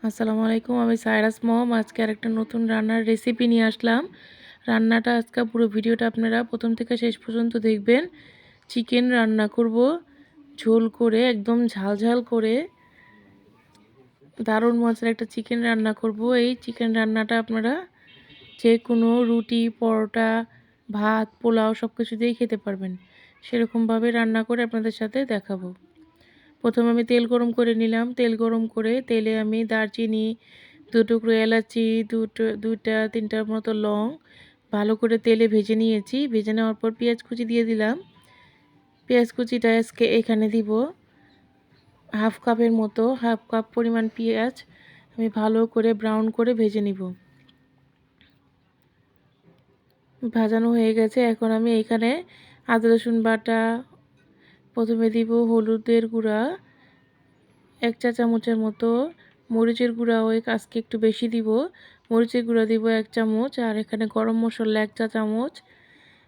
আসসালামু আলাইকুম। আমি সায়রাস মম। আজকে আরেকটা নতুন রান্নার রেসিপি নিয়ে আসলাম। রান্নাটা আজকে পুরো ভিডিওটা আপনারা প্রথম থেকে শেষ পর্যন্ত দেখবেন। চিকেন রান্না করব, ঝোল করে একদম ঝাল ঝাল করে দারুণ মজার একটা চিকেন রান্না করব। এই চিকেন রান্নাটা আপনারা যে কোনো রুটি, পরোটা, ভাত, পোলাও সব কিছু দিয়েই খেতে পারবেন। সেরকমভাবে রান্না করে আপনাদের সাথে দেখাবো। প্রথমে আমি তেল গরম করে নিলাম। তেল গরম করে তেলে আমি দারচিনি, 2 টুকরো এলাচি, দুইটা তিনটার মতো লং ভালো করে তেলে ভেজে নিয়েছি। ভেজে নেওয়ার পর পেঁয়াজ কুচি দিয়ে দিলাম। পেঁয়াজ কুচিটা আজকে এখানে দিব হাফ কাপের মতো, হাফ কাপ পরিমাণ পেঁয়াজ আমি ভালো করে ব্রাউন করে ভেজে নিব। ভাজানো হয়ে গেছে। এখন আমি এখানে আদা রসুন বাটা, প্রথমে দিব হলুদের গুঁড়া 1 চা চামচের মতো, মরিচের গুঁড়া আজকে একটু বেশি দিব। মরিচের গুঁড়া দিব 1 চামচ, আর এখানে গরম মশলা 1 চা চামচ।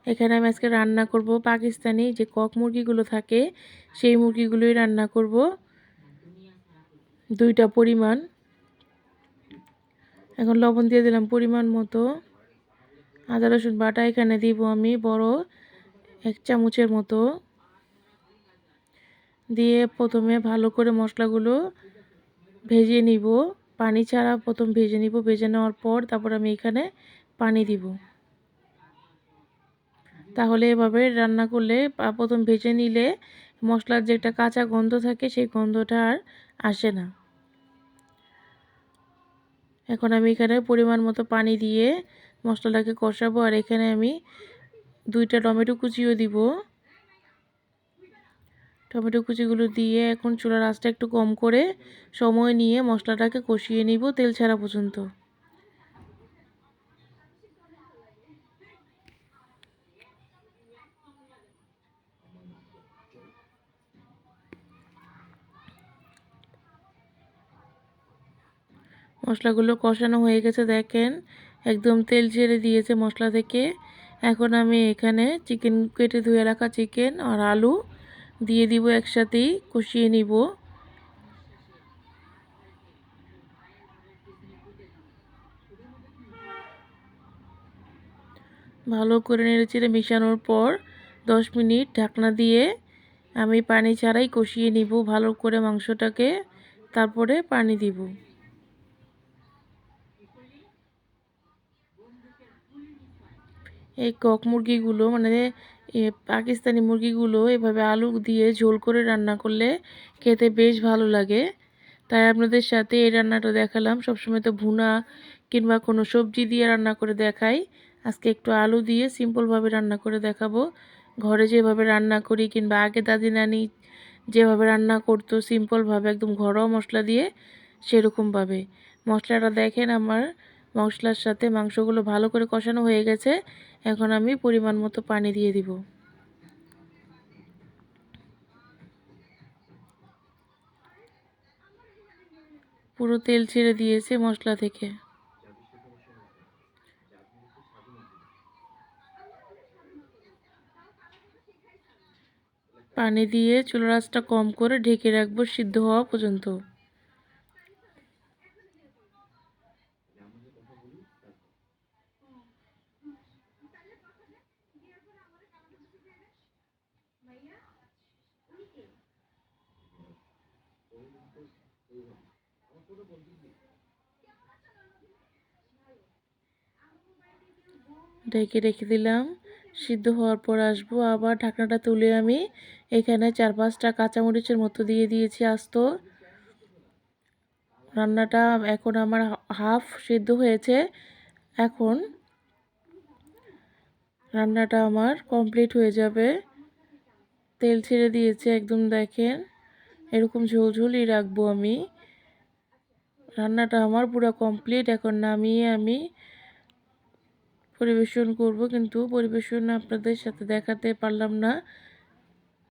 এখানে আমি আজকে রান্না করব পাকিস্তানি যে কক মুরগিগুলো থাকে, সেই মুরগিগুলোই রান্না করব 2টা পরিমাণ। এখন লবণ দিয়ে দিলাম পরিমাণ মতো। আদা রসুন বাটা এখানে দিব আমি বড় 1 চামচের মতো দিয়ে প্রথমে ভালো করে মশলাগুলো ভেজে নিব। পানি ছাড়া প্রথম ভেজে নিব। ভেজে নেওয়ার পর তারপর আমি এখানে পানি দিব। তাহলে এভাবে রান্না করলে প্রথম ভেজে নিলে মশলার যে একটা কাঁচা গন্ধ থাকে সেই গন্ধটা আর আসে না। এখন আমি এখানে পরিমাণ মতো পানি দিয়ে মশলাটাকে কষাবো। আর এখানে আমি 2টা টমেটো কুচিও দিব। টমেটো কুচিগুলো দিয়ে এখন চুলার আঁচটা একটু কম করে সময় নিয়ে মশলাটাকে কষিয়ে নিব তেল ছাড়া পর্যন্ত। মশলাগুলো কষানো হয়ে গেছে, দেখেন একদম তেল ছেড়ে দিয়েছে মশলা থেকে। এখন আমি এখানে চিকেন কেটে ধুয়ে রাখা চিকেন আর আলু দিয়ে দিব, একসাথেই কষিয়ে নিব। ভালো করে নেড়েচেড়ে মিশানোর পর 10 মিনিট ঢাকনা দিয়ে আমি পানি ছাড়াই কষিয়ে নিব ভালো করে মাংসটাকে, তারপরে পানি দিব। এই কক মুরগিগুলো মানে পাকিস্তানি মুরগিগুলো এভাবে আলু দিয়ে ঝোল করে রান্না করলে খেতে বেশ ভালো লাগে। তাই আপনাদের সাথে এই রান্নাটা দেখালাম। সবসময় তো ভুনা কিংবা কোনো সবজি দিয়ে রান্না করে দেখাই, আজকে একটু আলু দিয়ে সিম্পলভাবে রান্না করে দেখাবো। ঘরে যেভাবে রান্না করি কিংবা আগে দাদি নানি যেভাবে রান্না করতো সিম্পলভাবে একদম ঘরোয়া মশলা দিয়ে, সেরকমভাবে মশলাটা দেখেন আমার মশলার সাথে মাংসগুলো ভালো করে কষানো হয়ে গেছে। এখন আমি পরিমাণ মতো পানি দিয়ে দিব। পুরো তেল ছেড়ে দিয়েছে মশলা থেকে। পানি দিয়ে চুলার আঁচটা কম করে ঢেকে রাখবো সিদ্ধ হওয়া পর্যন্ত। ঢেকে রেখে দিলাম। সিদ্ধ হওয়ার পর আসবো আবার। ঢাকনাটা তুলে আমি এখানে 4-5টা কাঁচামরিচের মতো দিয়ে দিয়েছি আস্ত। রান্নাটা এখন আমার হাফ সিদ্ধ হয়েছে। এখন রান্নাটা আমার কমপ্লিট হয়ে যাবে। তেল ছেড়ে দিয়েছে একদম, দেখেন এরকম ঝোলঝোলই রাখবো আমি। রান্নাটা আমার পুরো কমপ্লিট। এখন নামিয়ে আমি পরিবেশন করব, কিন্তু পরিবেশন আপনাদের সাথে দেখাতে পারলাম না।